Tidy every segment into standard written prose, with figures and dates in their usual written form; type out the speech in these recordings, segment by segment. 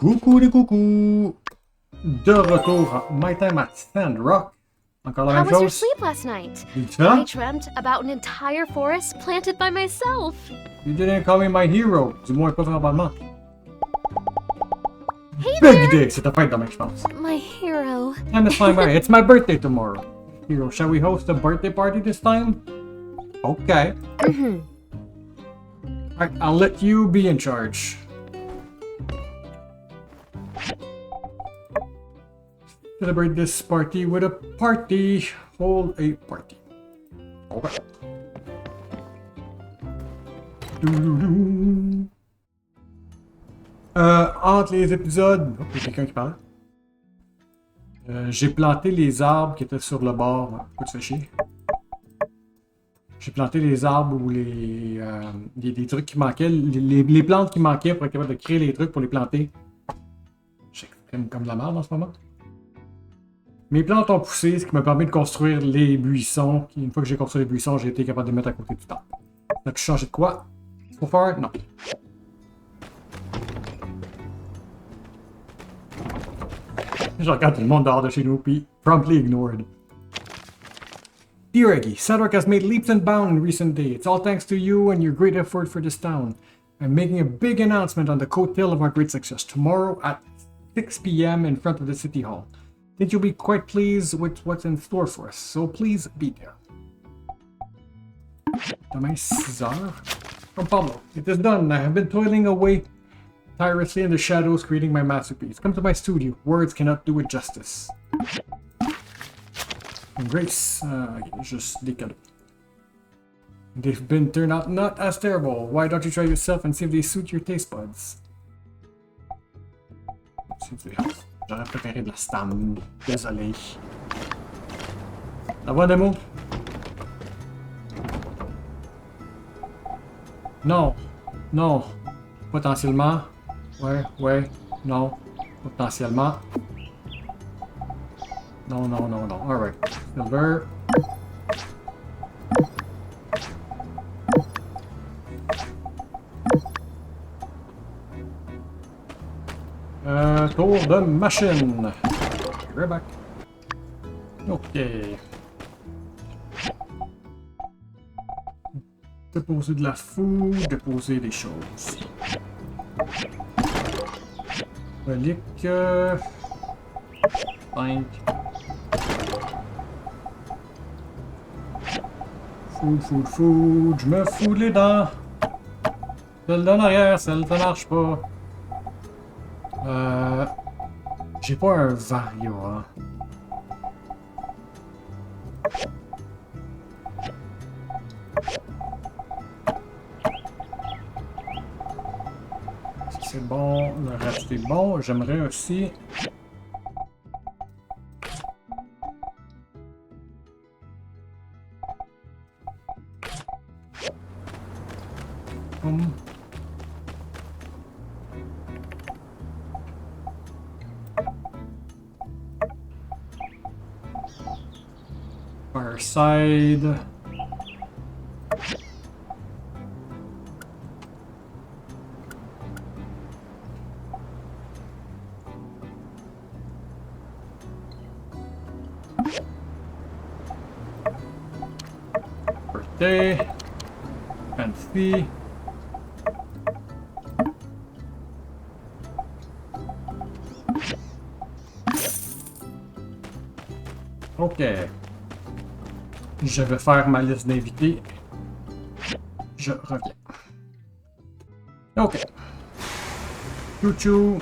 Coucou les coucous! De retour à My Time at Sandrock. Encore la How même was your chose. sleep last night? I Différent? dreamt about an entire forest planted by myself. You didn't call me my hero. Du moins pas verbalement. Hey Big there! day! C'est ta fête demain, je pense. My hero. Time is flying by. It's my birthday tomorrow. Hero, shall we host a birthday party this time? Okay. Alright, I'll let you be in charge. Celebrate this party with a party. Hold a party. Okay. Dou-dou-dou. Entre les épisodes... Oh, il y a quelqu'un qui parle. J'ai planté les arbres qui étaient sur le bord. Pourquoi tu fais chier? J'ai planté les arbres ou des trucs qui manquaient, les plantes qui manquaient pour être capable de créer les trucs pour les planter. J'exprime comme de la merde en ce moment. Mes plantes ont poussé, ce qui m'a permis de construire les buissons. Une fois que j'ai construit les buissons, j'ai été capable de les mettre à côté du temple. As-tu changé de quoi? Faut faire? Non. Je regarde tout le monde dehors de chez nous, puis promptly ignored. Dear Eggy, Sandrock has made leaps and bounds in recent days. It's all thanks to you and your great effort for this town. I'm making a big announcement on the coattail of our great success tomorrow at 6 p.m. in front of the City Hall. I think you'll be quite pleased with what's in store for us, so please be there. Demain 6 heures. From Pablo, it is done. I have been toiling away tirelessly in the shadows creating my masterpiece. Come to my studio. Words cannot do it justice. And Grace, just des cadeaux. They've been turned out not as terrible. Why don't you try yourself and see if they suit your taste buds? J'aurais préféré de la stam. Désolé. La voix démo? Non. Non. Potentiellement. Ouais. Non. Potentiellement. Non. Alright. Silver. Tour de machine. We're back. Ok. Déposer de la food, déposer des choses. Relique. 5. Food. Je me fous les dents. Celle d'en arrière, celle ça marche pas. J'ai pas un vario, hein. Si c'est bon, le reste est bon. J'aimerais aussi... Fireside. Birthday. Fancy. Ok. Je vais faire ma liste d'invités. Je reviens. Ok. Chouchou.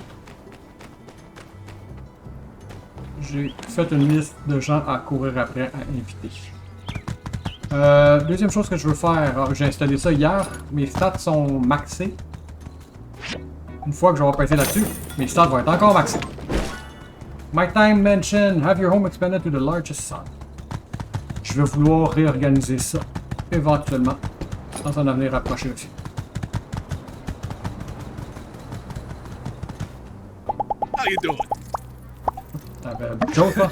J'ai fait une liste de gens à courir après, à inviter. Deuxième chose que je veux faire, j'ai installé ça hier. Mes stats sont maxés. Une fois que je vais passer là-dessus, mes stats vont être encore maxés. My time mention, have your home expanded to the largest size. Je vais vouloir réorganiser ça éventuellement dans un avenir rapproché aussi. How you doing? T'avais une joke là?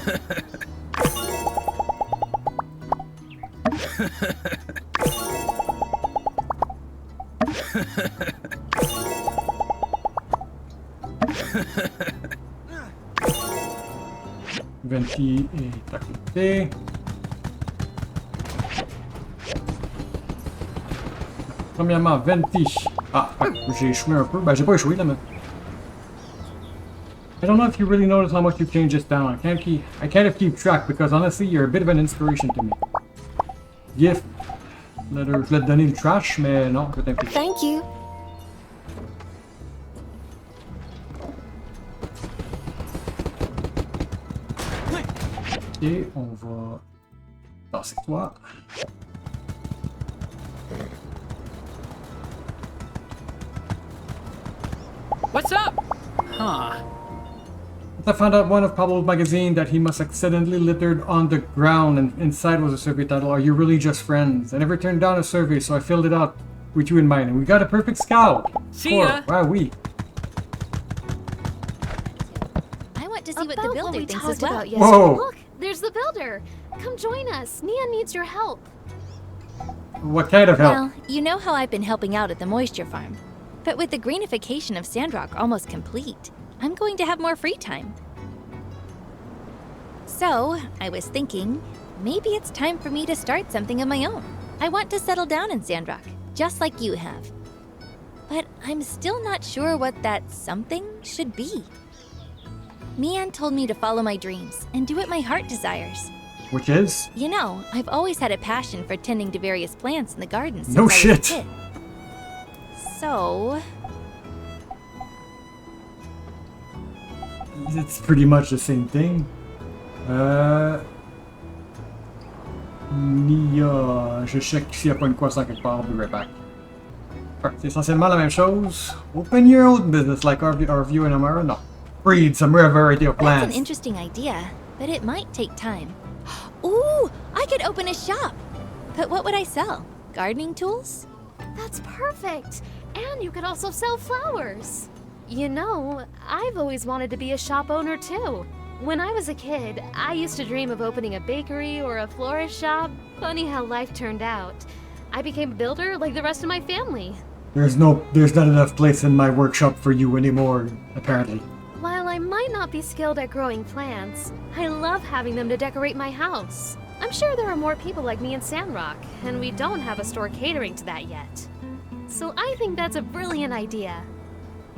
Venti est à côté. Premièrement, Venti. Ah, j'ai échoué un peu. Ben, j'ai pas échoué là, mais. I don't know if you really notice how much you've changed this town. I can't keep track because honestly, you're a bit of an inspiration to me. Gift. Letter, je voulais te donner le trash, mais non, je vais t'impliquer. Thank you. Et on va passer toi. What's up? Huh. I found out one of Pablo's magazine that he must accidentally littered on the ground and inside was a survey title, Are You Really Just Friends? I never turned down a survey, so I filled it out with you in mind, and we got a perfect scout. See ya. Wow, we. I want to see what the About builder we thinks talked as well. about yesterday. Whoa. Look, there's the builder. Come join us. Nia needs your help. What kind of help? Well, you know how I've been helping out at the moisture farm. But with the greenification of Sandrock almost complete, I'm going to have more free time. So, I was thinking, maybe it's time for me to start something of my own. I want to settle down in Sandrock, just like you have. But I'm still not sure what that something should be. Mian told me to follow my dreams and do what my heart desires. Which is? You know, I've always had a passion for tending to various plants in the garden since No I was a shit. kid. So, It's pretty much the same thing. Nia, je check s'il n'y a pas une croissant quelque part, I'll be right back. Alright, c'est essentiellement la même chose. Open your own business like our view in Amara? No. Breed some rare variety of that's plants. an interesting idea, but it might take time. Ooh, I could open a shop. But what would I sell? Gardening tools? That's perfect. And you could also sell flowers. You know, I've always wanted to be a shop owner too. When I was a kid, I used to dream of opening a bakery or a florist shop. Funny how life turned out. I became a builder like the rest of my family. There's not enough place in my workshop for you anymore, apparently. While I might not be skilled at growing plants, I love having them to decorate my house. I'm sure there are more people like me in Sandrock, and we don't have a store catering to that yet. So I think that's a brilliant idea.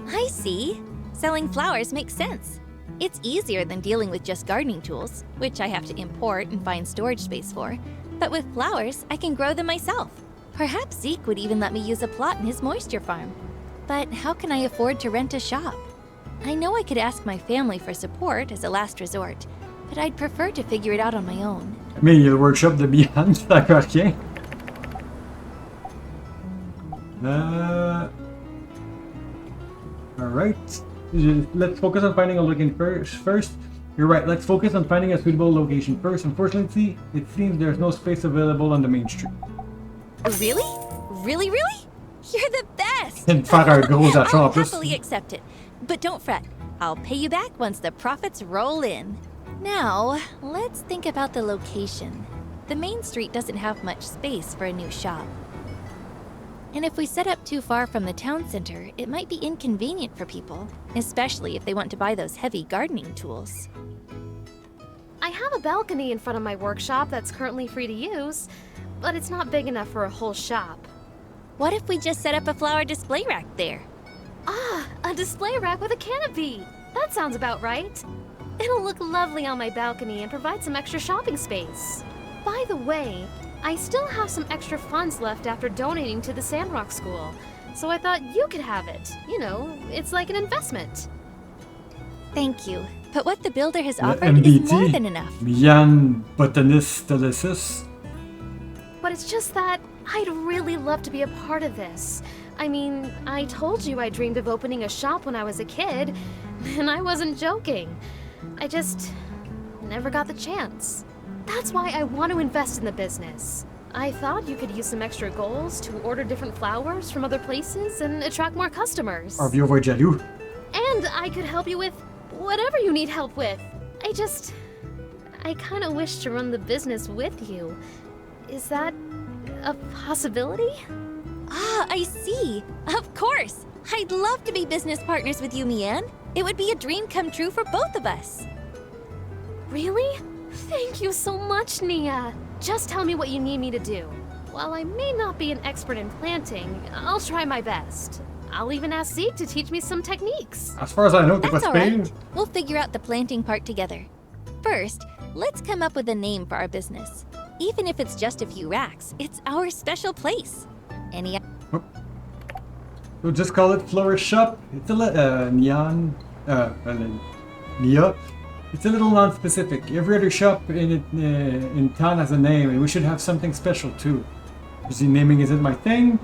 I see. Selling flowers makes sense. It's easier than dealing with just gardening tools, which I have to import and find storage space for. But with flowers, I can grow them myself. Perhaps Zeke would even let me use a plot in his moisture farm. But how can I afford to rent a shop? I know I could ask my family for support as a last resort, but I'd prefer to figure it out on my own. Mais il y a le workshop de Bihan, c'est encore rien. Alright. Let's focus on finding a location first. You're right, let's focus on finding a suitable location first. Unfortunately, it seems there's no space available on the main street. Really? Really, really? You're the best! And faire un gros achat en I'll plus. happily accept it. But don't fret. I'll pay you back once the profits roll in. Now, let's think about the location. The main street doesn't have much space for a new shop. And if we set up too far from the town center, it might be inconvenient for people, especially if they want to buy those heavy gardening tools. I have a balcony in front of my workshop that's currently free to use, but it's not big enough for a whole shop. What if we just set up a flower display rack there? Ah, a display rack with a canopy! That sounds about right. It'll look lovely on my balcony and provide some extra shopping space. By the way, I still have some extra funds left after donating to the Sandrock School, so I thought you could have it. You know, it's like an investment. Thank you. But what the builder has Le offered is more MBT. than enough. Bihan Botanist Telesis. But it's just that I'd really love to be a part of this. I mean, I told you I dreamed of opening a shop when I was a kid, and I wasn't joking. I just never got the chance. That's why I want to invest in the business. I thought you could use some extra goals to order different flowers from other places and attract more customers. Our view va être jaloux. And I could help you with whatever you need help with. I kind of wish to run the business with you. Is that a possibility? Ah, I see. Of course. I'd love to be business partners with you, Mian. It would be a dream come true for both of us. Really? Thank you so much, Nia. Just tell me what you need me to do. While I may not be an expert in planting, I'll try my best. I'll even ask Zeke to teach me some techniques. As far as I know, t'es pas That's all right. Spain. We'll figure out the planting part together. First, let's come up with a name for our business. Even if it's just a few racks, it's our special place. Any We'll just call it Florist Shop. It's a Nia. It's a little non-specific. Every other shop in town has a name, and we should have something special too. You see, naming isn't my thing.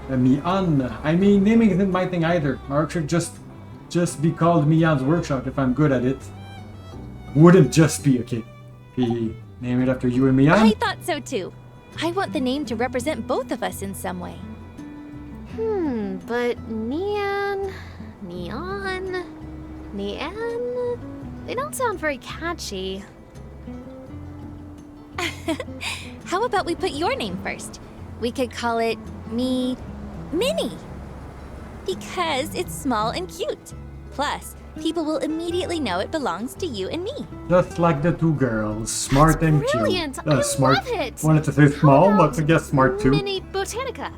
Mian. I mean, naming isn't my thing either. Or it should just be called Mian's Workshop if I'm good at it. Wouldn't just be okay. Name it after you and Mian. I thought so too. I want the name to represent both of us in some way. But Neon, they don't sound very catchy. How about we put your name first? We could call it Minnie. Because it's small and cute. Plus, people will immediately know it belongs to you and me. Just like the two girls, smart and Brilliant! cute. I Smart. love it! Wanted to say small, How but I guess smart too. Mini Botanica.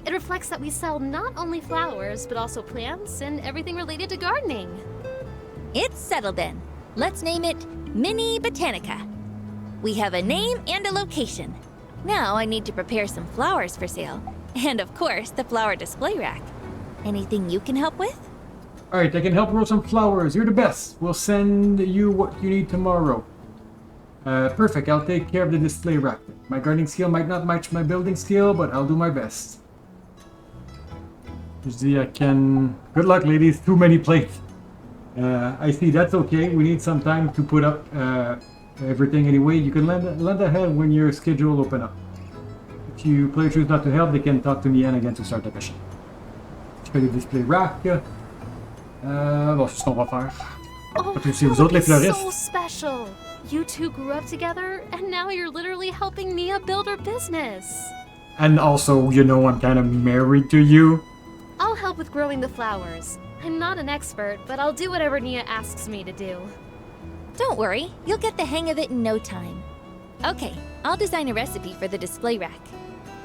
It reflects that we sell not only flowers, but also plants and everything related to gardening. It's settled then. Let's name it Mini Botanica. We have a name and a location. Now I need to prepare some flowers for sale. And of course, the flower display rack. Anything you can help with? Alright, I can help grow some flowers. You're the best. We'll send you what you need tomorrow. Perfect. I'll take care of the display rack. My gardening skill might not match my building skill, but I'll do my best. You see, I can... Good luck, ladies. Too many plates. I see. That's okay. We need some time to put up everything anyway. You can lend a hand when your schedule open up. If you players choose not to help, they can talk to me and again to start the mission. Je fais le display rack. Bon, c'est ce qu'on va faire. Oh, C'est vous autres les so fleuristes. special. You two grew up together, and now you're literally helping Nia build her business. And also, you know, I'm kind of married to you. I'll help with growing the flowers. I'm not an expert, but I'll do whatever Nia asks me to do. Don't worry, you'll get the hang of it in no time. Okay, I'll design a recipe for the display rack.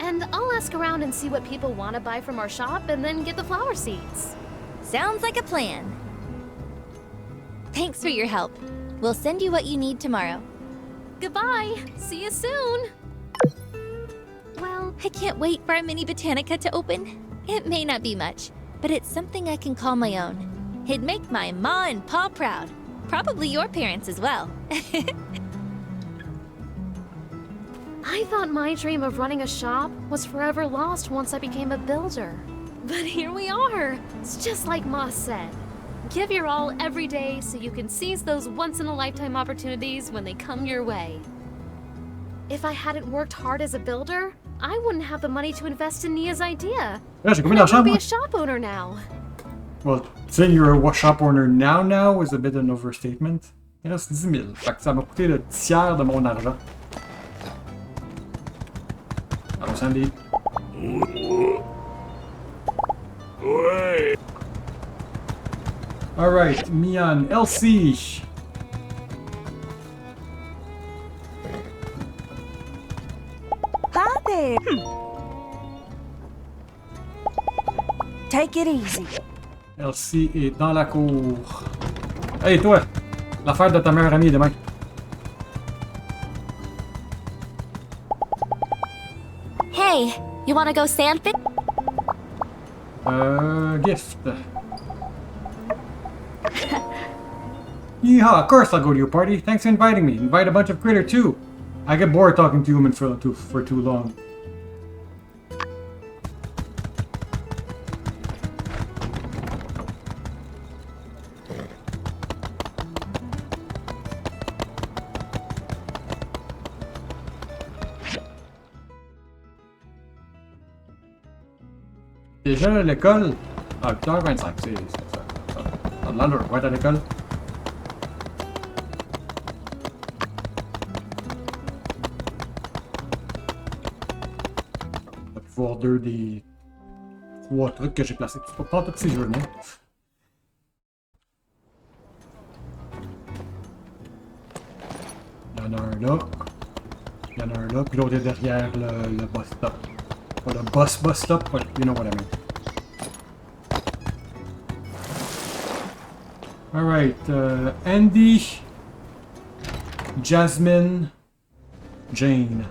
And I'll ask around and see what people want to buy from our shop and then get the flower seeds. Sounds like a plan. Thanks for your help. We'll send you what you need tomorrow. Goodbye. See you soon. Well, I can't wait for our mini Botanica to open. It may not be much, but it's something I can call my own. It'd make my ma and pa proud. Probably your parents as well. I thought my dream of running a shop was forever lost once I became a builder. But here we are. It's just like Ma said. Give your all every day so you can seize those once-in-a-lifetime opportunities when they come your way. If I hadn't worked hard as a builder, I wouldn't have the money to invest in Nia's idea. Yeah, j'ai And combien I d'argent, would be moi? a shop owner now. Well, saying you're a shop owner now is a bit an overstatement. Il reste 10 000. Fait que ça m'a coûté le tiers de mon argent. Allons, Sandy. Alright, Mian, Elsie. Hi there. Take it easy. Elsie est dans la cour. Hey, toi! L'affaire de ta meilleure amie est demain. Hey, you wanna go sandfishing? Gift. Yeehaw, of course I'll go to your party. Thanks for inviting me. Invite a bunch of critter too. I get bored talking to humans for too long. Déjà à l'école. Ah, 8h25, c'est ça. On a l'air de être à l'école. On va pouvoir deux des 3 trucs que j'ai placés. Pas toutes ces journées. en a un là. Il y en a un là, puis l'autre est derrière le bus stop. Pas le bus stop, but you know what I mean. Alright, Andy, Jasmine, Jane.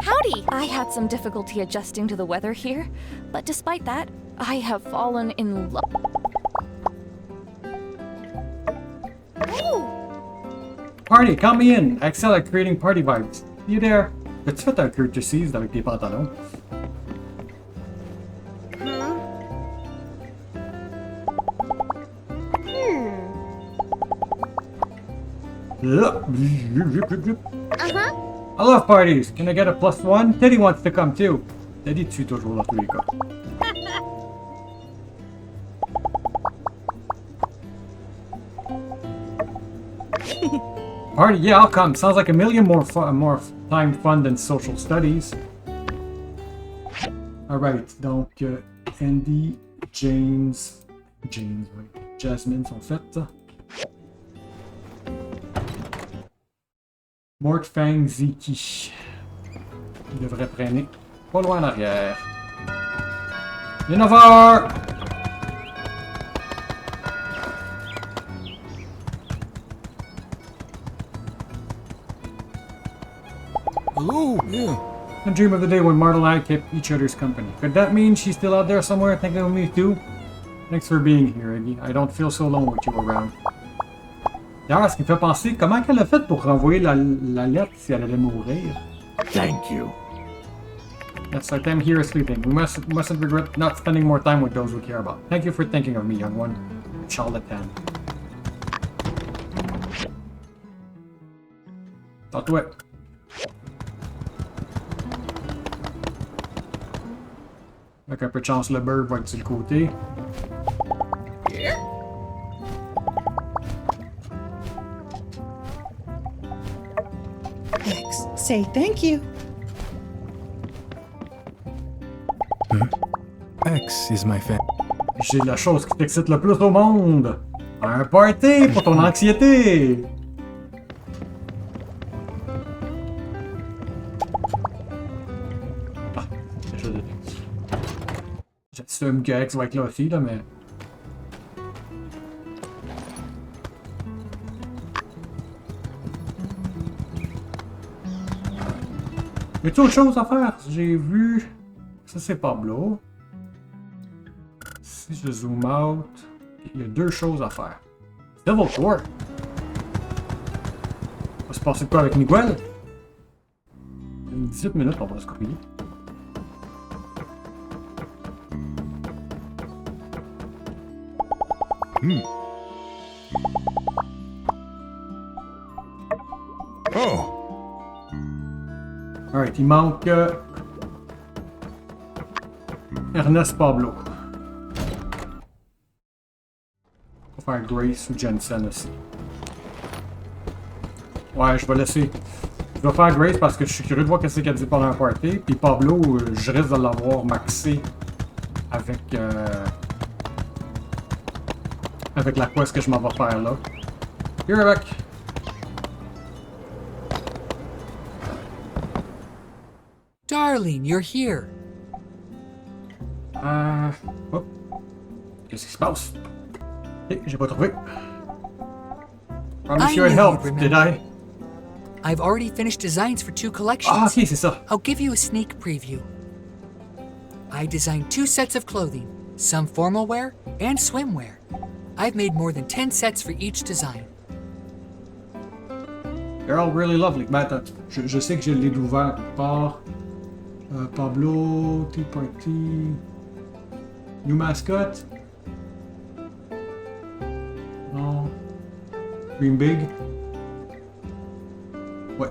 Howdy! I had some difficulty adjusting to the weather here, but despite that, I have fallen in love. Party, count me in! I excel at creating party vibes. You there? As-tu fait un courtesies avec tes pantalons? Uh-huh. I love parties. Can I get a +1? Teddy wants to come too. Teddy tue toujours dans tous les cas. Party, yeah, I'll come. Sounds like a million more time fun than social studies. Alright, donc Andy, Jasmine sont faites. Mortfang Ziki. Il devrait traîner pas loin en arrière. Il est 9h! Hello, yeah. I dream of the day when Martel and I kept each other's company. Could that mean she's still out there somewhere thinking of me too? Thanks for being here, Iggy. I don't feel so alone with you around. D'ailleurs, ce qui me fait penser, comment elle a fait pour renvoyer la lettre si elle allait mourir? Thank you. Yes, our time here is sleeping. We mustn't regret not spending more time with those we care about. Thank you for thinking of me, young one. Charlatan. Talk to it. Avec un peu de chance, le bird va être sur le côté. X, say thank you. X is my fan. J'ai la chose qui t'excite le plus au monde. Un party pour ton anxiété. Ah, j'assume que X va être là aussi, là, mais... Y a-t-il autre chose à faire? J'ai vu... Ça, c'est Pablo. Si je zoom out, il y a deux choses à faire. Devil Tour. Va se passer quoi avec Miguel? Une 18 minutes, on va se copier. Oh, Alright, il manque Ernest Pablo. On va faire Grace ou Jensen aussi. Ouais, je vais laisser. Je vais faire Grace parce que je suis curieux de voir qu'est-ce qu'elle dit pendant un party. Puis Pablo, je risque de l'avoir maxé avec avec la quest que je m'en vais faire là. Here, avec. Darling, you're here. Oh. Qu'est-ce qui se passe? Ok, j'ai pas trouvé. Promise you I'd help, did I? I've already finished designs for 2 collections. Ah, ok, c'est ça. I'll give you a sneak preview. I designed 2 sets of clothing, some formal wear and swimwear. I've made more than 10 sets for each design. They're all really lovely. Ben attends, je sais que je l'ai ouvert quelque part. Pablo, Tea Party. New mascot. Non. Dream Big. Ouais.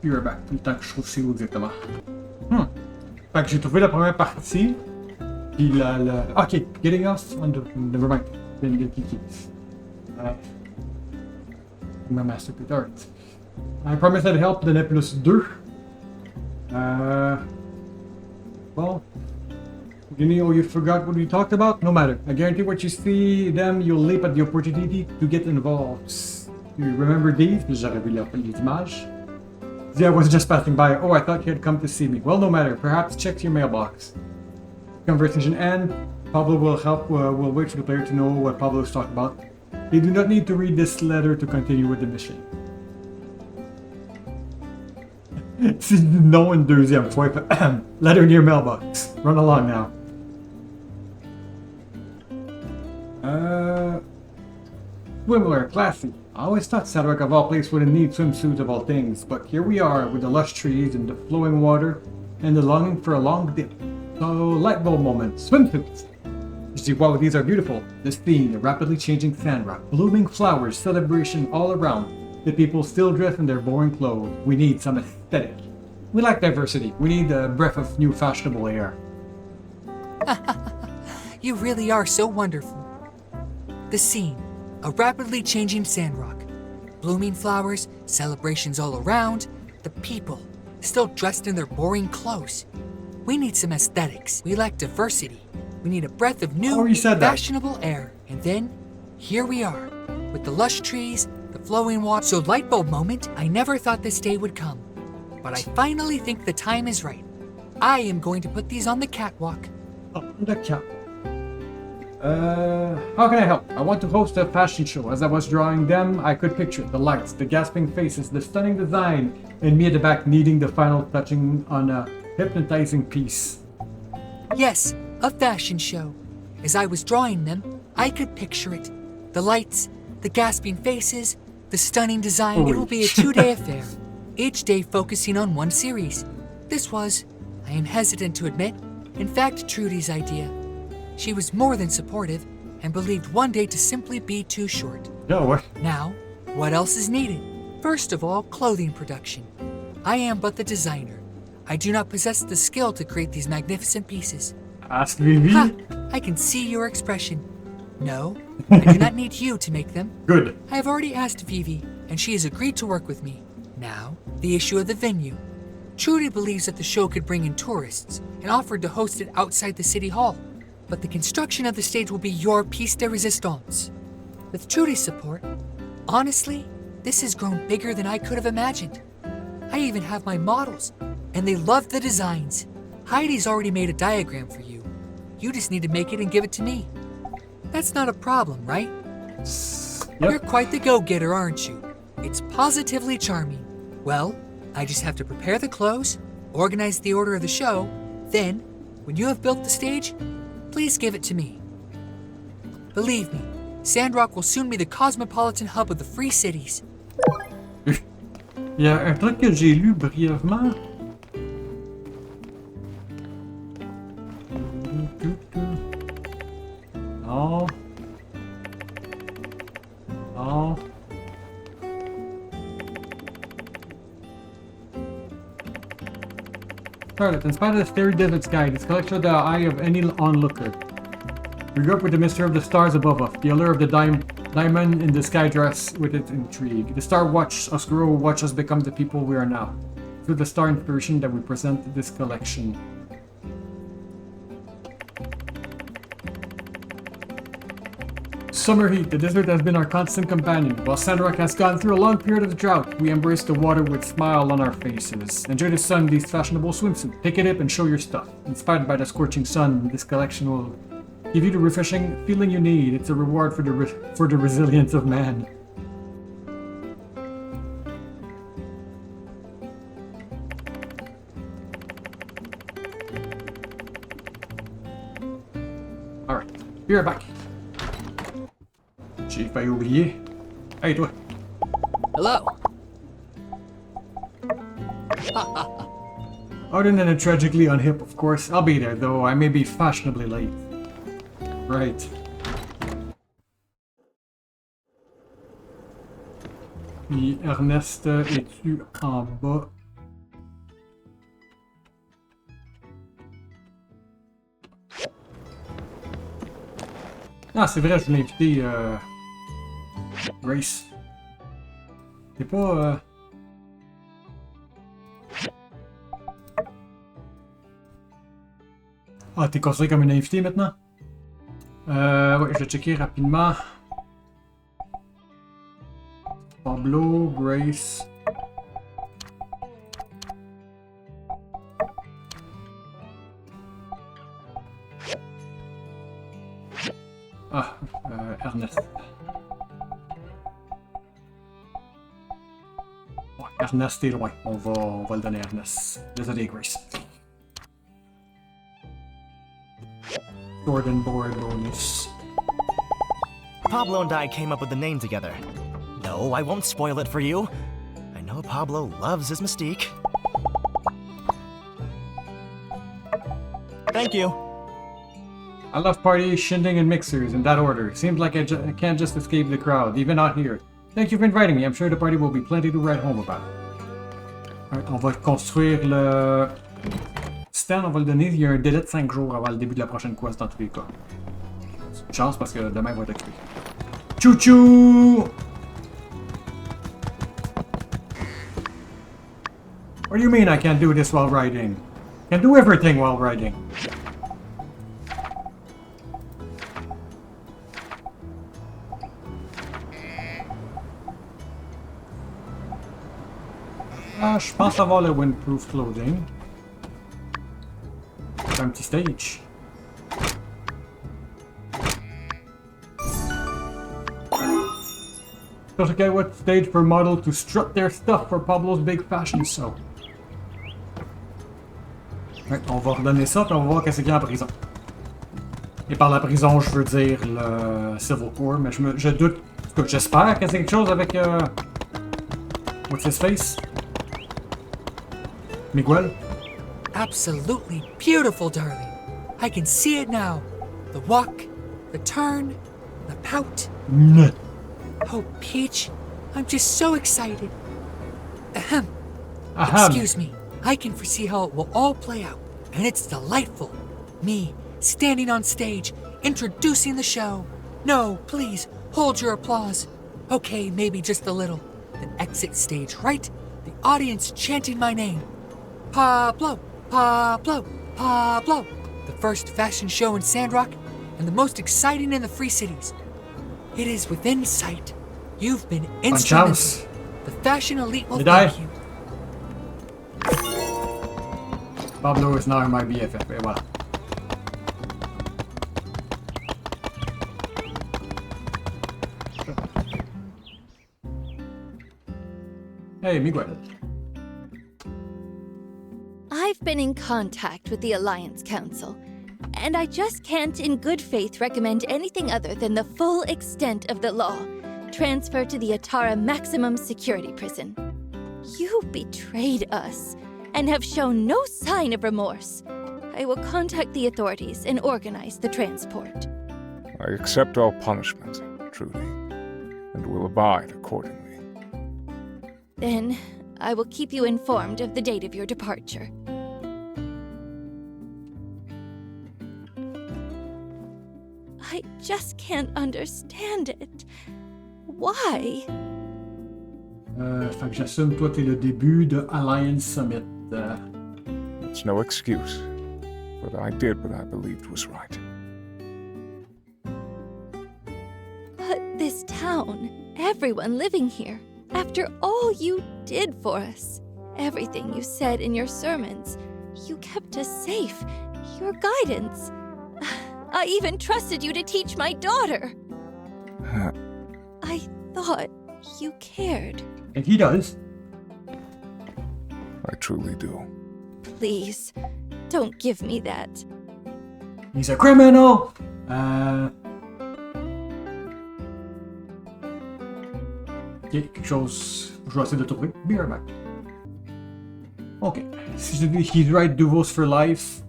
Puis we're back. Le temps que je trouve c'est où exactement. Fait que j'ai trouvé la première partie. Puis la... Ok, getting off. Never mind. Then get kiki. My masterpiece art. I promise I'd help, donnait plus 2. Bon. You know you forgot what we talked about? No matter. I guarantee once you see them, you'll leap at the opportunity to get involved. You remember these? J'aurais vu les images. Yeah, I was just passing by. Oh, I thought you had come to see me. Well, no matter. Perhaps check your mailbox. Conversation end. Pablo will help. We'll wait for the player to know what Pablo is talking about. They do not need to read this letter to continue with the mission. Si non une deuxième fois. Letter in your mailbox. Run along now. Swimwear, classy. I always thought Sandrock of all places wouldn't need swimsuits of all things, but here we are with the lush trees and the flowing water and the longing for a long dip. So, light bulb moment, swimsuits. You see, wow, these are beautiful. The scene, the rapidly changing Sandrock, blooming flowers, celebration all around. The people still dressed in their boring clothes. We need some aesthetic. We like diversity. We need a breath of new fashionable air. You really are so wonderful. The scene, a rapidly changing Sandrock. Blooming flowers, celebrations all around, the people, still dressed in their boring clothes. We need some aesthetics. We like diversity. We need a breath of new, fashionable air. And then, here we are, with the lush trees, the flowing water. So light bulb moment, I never thought this day would come. But I finally think the time is right. I am going to put these on the catwalk. On the catwalk. How can I help? I want to host a fashion show. As I was drawing them, I could picture the lights, the gasping faces, the stunning design, and me at the back needing the final touching on a hypnotizing piece. Yes, a fashion show. As I was drawing them, I could picture it. The lights, the gasping faces, the stunning design. It will be a 2-day affair, each day focusing on one series. This was, I am hesitant to admit, in fact Trudy's idea. She was more than supportive and believed one day to simply be too short. No, what? Now, what else is needed? First of all, clothing production. I am but the designer. I do not possess the skill to create these magnificent pieces. Ask Vivi. Ha! I can see your expression. No, I do not need you to make them. Good. I have already asked Vivi, and she has agreed to work with me. Now, the issue of the venue. Trudy believes that the show could bring in tourists and offered to host it outside the city hall. But the construction of the stage will be your piece de resistance. With Trudy's support, honestly, this has grown bigger than I could have imagined. I even have my models, and they love the designs. Heidi's already made a diagram for you. You just need to make it and give it to me. That's not a problem, right? Yep. You're quite the go-getter, aren't you? It's positively charming. Well, I just have to prepare the clothes, organize the order of the show, then, when you have built the stage, please give it to me. Believe me, Sandrock will soon be the cosmopolitan hub of the free cities. Il y a un truc que j'ai lu brièvement. Non. Non. Charlotte, in spite of the starry desert sky, this collection of the eye of any onlooker. We grew up with the mystery of the stars above us, the allure of the diamond in the sky dress with its intrigue. The star watched us grow, watched us become the people we are now. Through the star inspiration that we present this collection. Summer heat, the desert has been our constant companion. While Sandrock has gone through a long period of drought, we embrace the water with a smile on our faces. Enjoy the sun, these fashionable swimsuits. Pick it up and show your stuff. Inspired by the scorching sun, this collection will give you the refreshing feeling you need. It's a reward for the resilience of man. Alright, be right back. J'ai failli oublier. Hey, toi. Hello. Other than a tragically unhip, of course. I'll be there, though I may be fashionably late. Right. Puis Ernest, es-tu en bas? Ah, c'est vrai, je voulais inviter Grace. C'est pas... Ah, t'es considéré comme une invitée maintenant? Ouais, je vais checker rapidement. Pablo, Grace. Ah, Ernest. Ouais, Ernest est loin. On va le donner à Ernest. Désolé, Grace. Sword and board bonus. Pablo and I came up with the name together. No, I won't spoil it for you. I know Pablo loves his mystique. Thank you. I love parties, shindig, and mixers in that order. Seems like I can't just escape the crowd, even out here. Thank you for inviting me. I'm sure the party will be plenty to write home about. Alright, on va construire le stand, on va le donner. Il y a un délai de 5 jours avant le début de la prochaine quest dans tous les cas. C'est une chance parce que demain il va être occupé. Chouchou! What do you mean I can't do this while riding? Can't do everything while riding. Ah, je pense avoir le windproof clothing. C'est un petit stage. Just get what stage per model to strut their stuff for Pablo's big fashion show. Ouais, on va redonner ça puis on va voir qu'est-ce qu'il y a en prison. Et par la prison, je veux dire le Civil Corps, mais je doute. En tout cas, j'espère que c'est quelque chose avec. What's his face? Miguel? Absolutely beautiful, darling. I can see it now. The walk, the turn, the pout. Mmh. Oh, Peach, I'm just so excited. Ahem. Ahem. Excuse me. I can foresee how it will all play out, and it's delightful. Me, standing on stage, introducing the show. No, please, hold your applause. Okay, maybe just a little. Then exit stage right, the audience chanting my name. Pablo, Pablo, Pablo. The first fashion show in Sandrock, and the most exciting in the Free Cities. It is within sight. You've been instrumental. The fashion elite will thank you. Pablo is now my BFF, et voilà. Hey, Miguel. I've been in contact with the Alliance Council, and I just can't in good faith recommend anything other than the full extent of the law. Transfer to the Atara Maximum Security Prison. You betrayed us, and have shown no sign of remorse. I will contact the authorities and organize the transport. I accept all punishment, Trudy, and will abide accordingly. Then, I will keep you informed of the date of your departure. I just can't understand it. Why? Fait que j'assume, toi, t'es le début de Alliance Summit. It's no excuse, but I did what I believed was right. But this town, everyone living here, after all you did for us, everything you said in your sermons, you kept us safe, your guidance. I even trusted you to teach my daughter. I thought you cared. And he does. I truly do. Please, don't give me that. He's a criminal! Ok, quelque chose. Je vais essayer de trouver. Be right back. Ok. Si je dis he's right, do votes for life,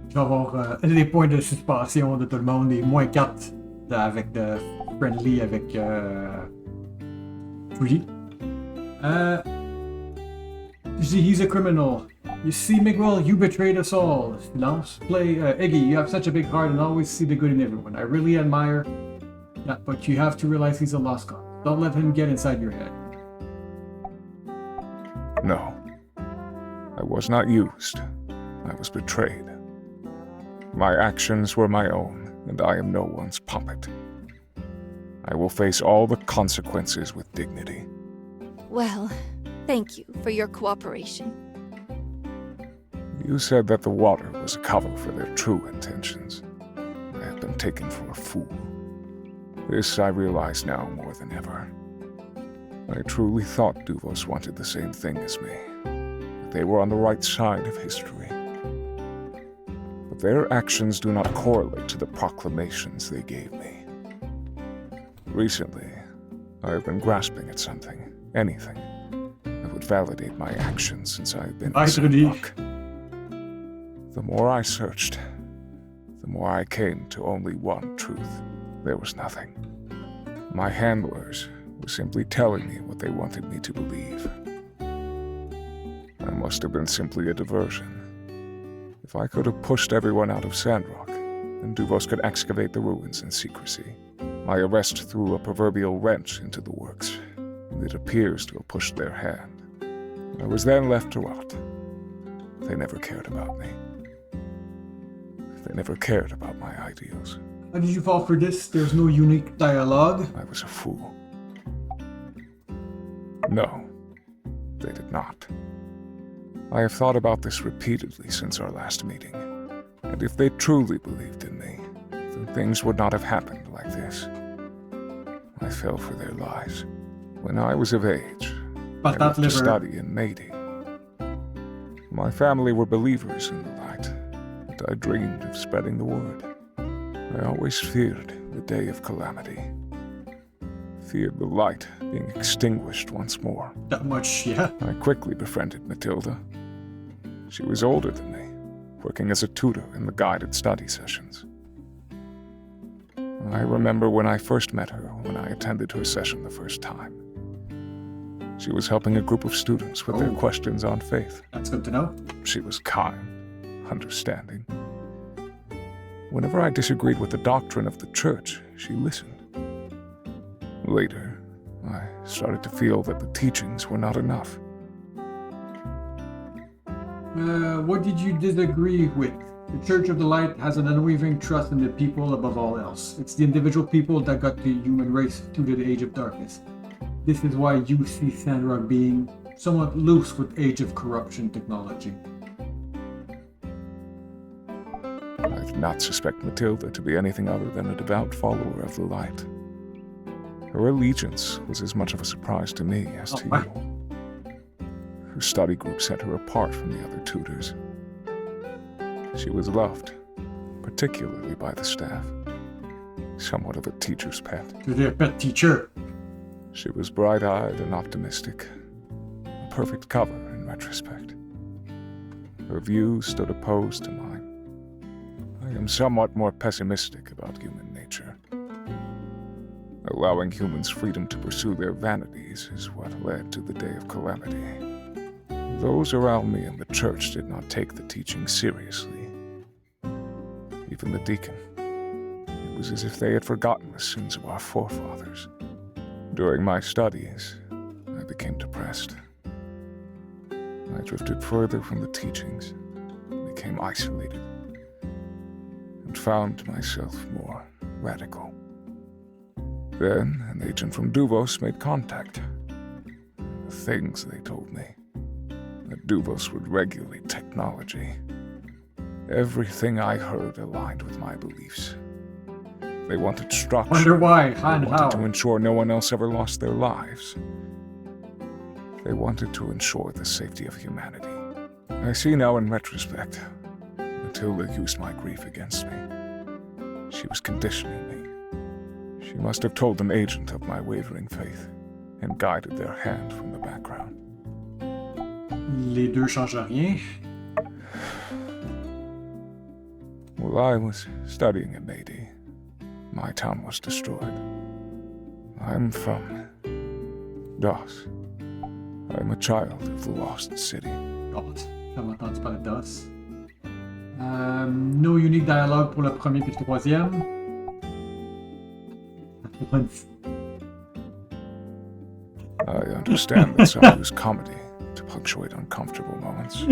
je vais avoir les points de suspension de tout le monde et moins 4 avec de friendly avec Fuji. Je dis he's a criminal. You see, Miguel, you betrayed us all. Silence. Play, Iggy, you have such a big heart and always see the good in everyone. I really admire. Yeah, but you have to realize he's a lost cause. Don't let him get inside your head. No. I was not used. I was betrayed. My actions were my own, and I am no one's puppet. I will face all the consequences with dignity. Well, thank you for your cooperation. You said that the water was a cover for their true intentions. I have been taken for a fool. This I realize now more than ever. I truly thought Duvos wanted the same thing as me. That they were on the right side of history. But their actions do not correlate to the proclamations they gave me. Recently, I have been grasping at something, anything, that would validate my actions since I have been in Sandrock. The more I searched, the more I came to only one truth. There was nothing. My handlers were simply telling me what they wanted me to believe. I must have been simply a diversion. If I could have pushed everyone out of Sandrock, then Duvos could excavate the ruins in secrecy. My arrest threw a proverbial wrench into the works, and it appears to have pushed their hand. I was then left to rot. They never cared about me. They never cared about my ideals. How did you fall for this? There's no unique dialogue. I was a fool. No, they did not. I have thought about this repeatedly since our last meeting, and if they truly believed in me, then things would not have happened like this. I fell for their lies. When I was of age, I went to study in Meidi. My family were believers in the light, and I dreamed of spreading the word. I always feared the day of calamity. Feared the light being extinguished once more. That much, yeah. I quickly befriended Matilda. She was older than me, working as a tutor in the guided study sessions. I remember when I first met her, when I attended her session the first time. She was helping a group of students with their questions on faith. That's good to know. She was kind, understanding. Whenever I disagreed with the doctrine of the church, she listened. Later, I started to feel that the teachings were not enough. What did you disagree with? The Church of the Light has an unwavering trust in the people above all else. It's the individual people that got the human race through the Age of Darkness. This is why you see Sandrock being somewhat loose with Age of Corruption technology. I did not suspect Matilda to be anything other than a devout follower of the light. Her allegiance was as much of a surprise to me as to you. Her study group set her apart from the other tutors. She was loved, particularly by the staff. Somewhat of a teacher's pet. You're their pet teacher. She was bright-eyed and optimistic. A perfect cover in retrospect. Her views stood opposed to mine. I am somewhat more pessimistic about human nature. Allowing humans freedom to pursue their vanities is what led to the day of calamity. Those around me in the church did not take the teaching seriously. Even the deacon. It was as if they had forgotten the sins of our forefathers. During my studies, I became depressed. I drifted further from the teachings, became isolated, and found myself more radical. Then, an agent from Duvos made contact. The things they told me. That Duvos would regulate technology. Everything I heard aligned with my beliefs. They wanted structure. Wonder why, They and how. wanted to ensure no one else ever lost their lives. They wanted to ensure the safety of humanity. I see now in retrospect, Matilda used my grief against me. She was conditioning me. She must have told an agent of my wavering faith and guided their hand from the background. Les deux changent rien. While I was studying in Meidi, my town was destroyed. I'm from DOS. I'm a child of the lost city. God, j'avais entendu parler d'os. No unique dialogue pour le premier puis le troisième. I understand that some use comedy to punctuate uncomfortable moments.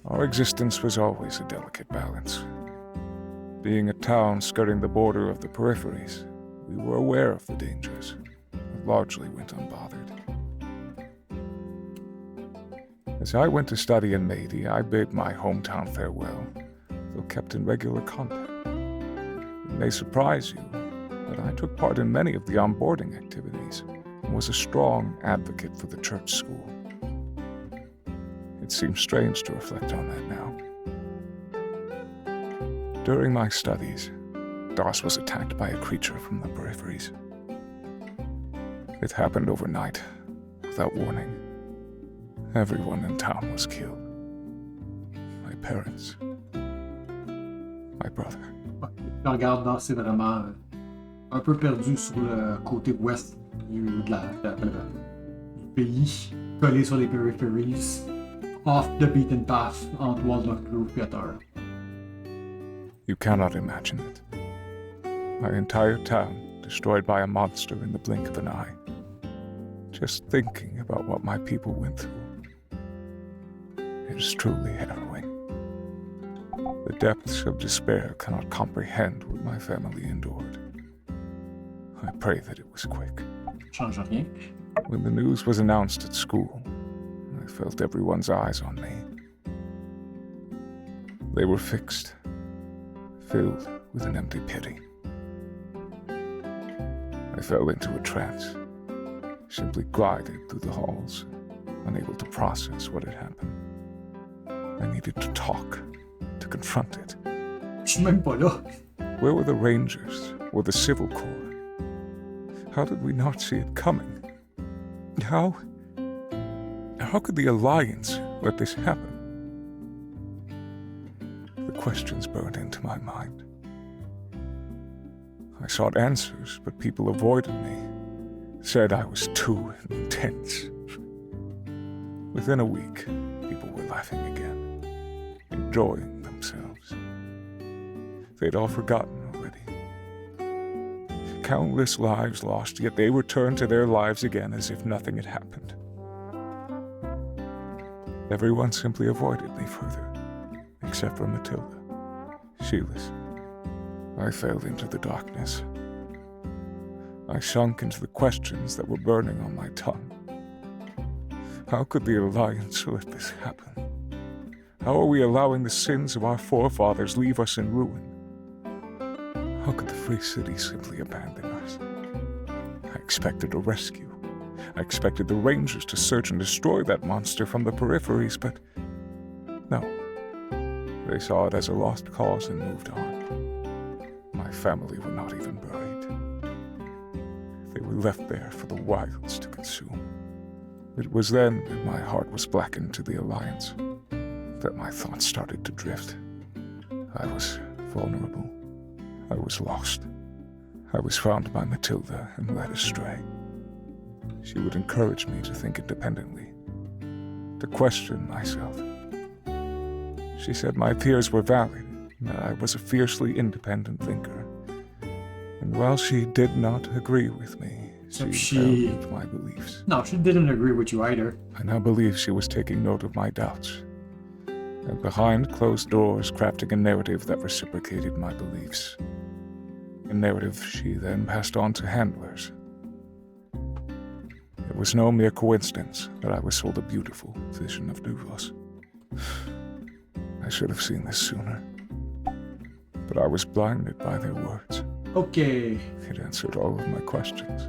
Our existence was always a delicate balance. Being a town skirting the border of the peripheries, we were aware of the dangers, but largely went unbothered. As I went to study in Meiji, I bid my hometown farewell, though kept in regular contact. It may surprise you, but I took part in many of the onboarding activities and was a strong advocate for the church school. It seems strange to reflect on that now. During my studies, Das was attacked by a creature from the peripheries. It happened overnight, without warning. Everyone in town was killed. My parents. My brother. Je regarde là, c'est vraiment un peu perdu sur le côté ouest du pays, collé sur les peripheries, off the beaten path entre Walnut Grove et Atar. You cannot imagine it. My entire town destroyed by a monster in the blink of an eye. Just thinking about what my people went through. It is truly harrowing. The depths of despair cannot comprehend what my family endured. I pray that it was quick. Change rien. When the news was announced at school, I felt everyone's eyes on me. They were fixed, filled with an empty pity. I fell into a trance, simply glided through the halls, unable to process what had happened. I needed to talk, to confront it. Je suis même pas là. Where were the Rangers or the Civil Corps? How did we not see it coming? How could the Alliance let this happen? The questions burned into my mind. I sought answers, but people avoided me, said I was too intense. Within a week, people were laughing again, enjoying themselves. They'd all forgotten already. Countless lives lost, yet they returned to their lives again as if nothing had happened. Everyone simply avoided me further, except for Matilda. Sheeless. I fell into the darkness. I sunk into the questions that were burning on my tongue. How could the Alliance let this happen? How are we allowing the sins of our forefathers leave us in ruin? How could the Free City simply abandon us? I expected a rescue. I expected the Rangers to search and destroy that monster from the peripheries, but no. They saw it as a lost cause and moved on. My family were not even buried. They were left there for the wilds to consume. It was then that my heart was blackened to the Alliance, that my thoughts started to drift. I was vulnerable. I was lost. I was found by Matilda and led astray. She would encourage me to think independently, to question myself. She said my fears were valid, that I was a fiercely independent thinker. And while she did not agree with me, she valued my beliefs. No, she didn't agree with you either. I now believe she was taking note of my doubts, and behind closed doors crafting a narrative that reciprocated my beliefs. A narrative she then passed on to handlers. It was no mere coincidence that I was sold a beautiful vision of Duvos. I should have seen this sooner, but I was blinded by their words. Okay. It answered all of my questions.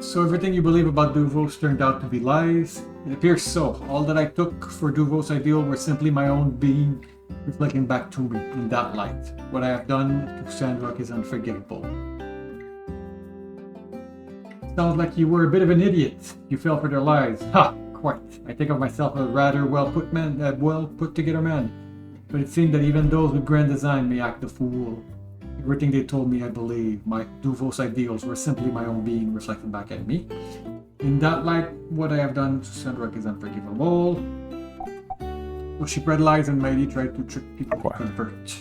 So everything you believe about Duvos turned out to be lies? It appears so. All that I took for Duvos' ideal were simply my own being reflecting back to me in that light. What I have done to Sandrock is unforgivable. Sounds like you were a bit of an idiot. You fell for their lies. Ha! Quite. I think of myself as a rather well put together man. But it seemed that even those with grand design may act the fool. Everything they told me I believed. My Duvos ideals were simply my own being reflected back at me. In that light, what I have done to Sandrock is unforgivable. So she spread lies and Mighty tried to trick people to convert.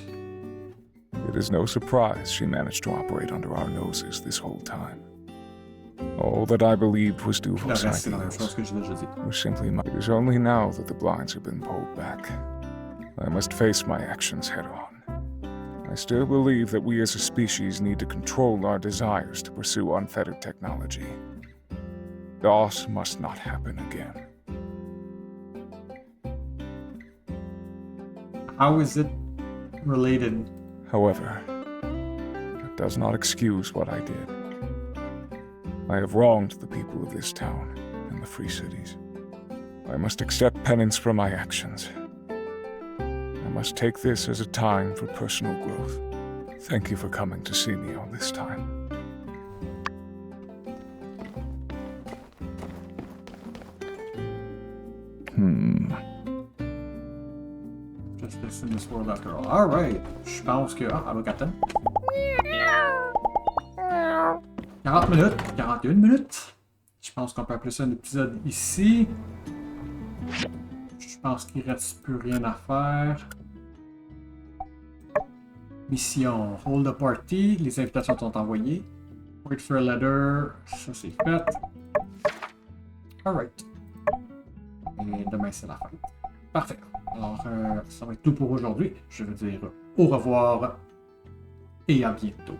It is no surprise she managed to operate under our noses this whole time. All that I believed was Duvos' ideals was simply my... It is only now that the blinds have been pulled back. I must face my actions head on. I still believe that we as a species need to control our desires to pursue unfettered technology. DOS must not happen again. How is it related? However, that does not excuse what I did. I have wronged the people of this town and the Free Cities. I must accept penance for my actions. I must take this as a time for personal growth. Thank you for coming to see me all this time. Justice in this world after all. Alright. Je pense que... Ah, avec attends. 40 minutes. 41 minutes. Je pense qu'on peut appeler ça un épisode ici. Je pense qu'il reste plus rien à faire. Mission. Hold the party. Les invitations sont envoyées. Wait for a letter. Ça c'est fait. Alright. Et demain c'est la fête. Parfait. Alors, ça va être tout pour aujourd'hui. Je veux dire au revoir et à bientôt.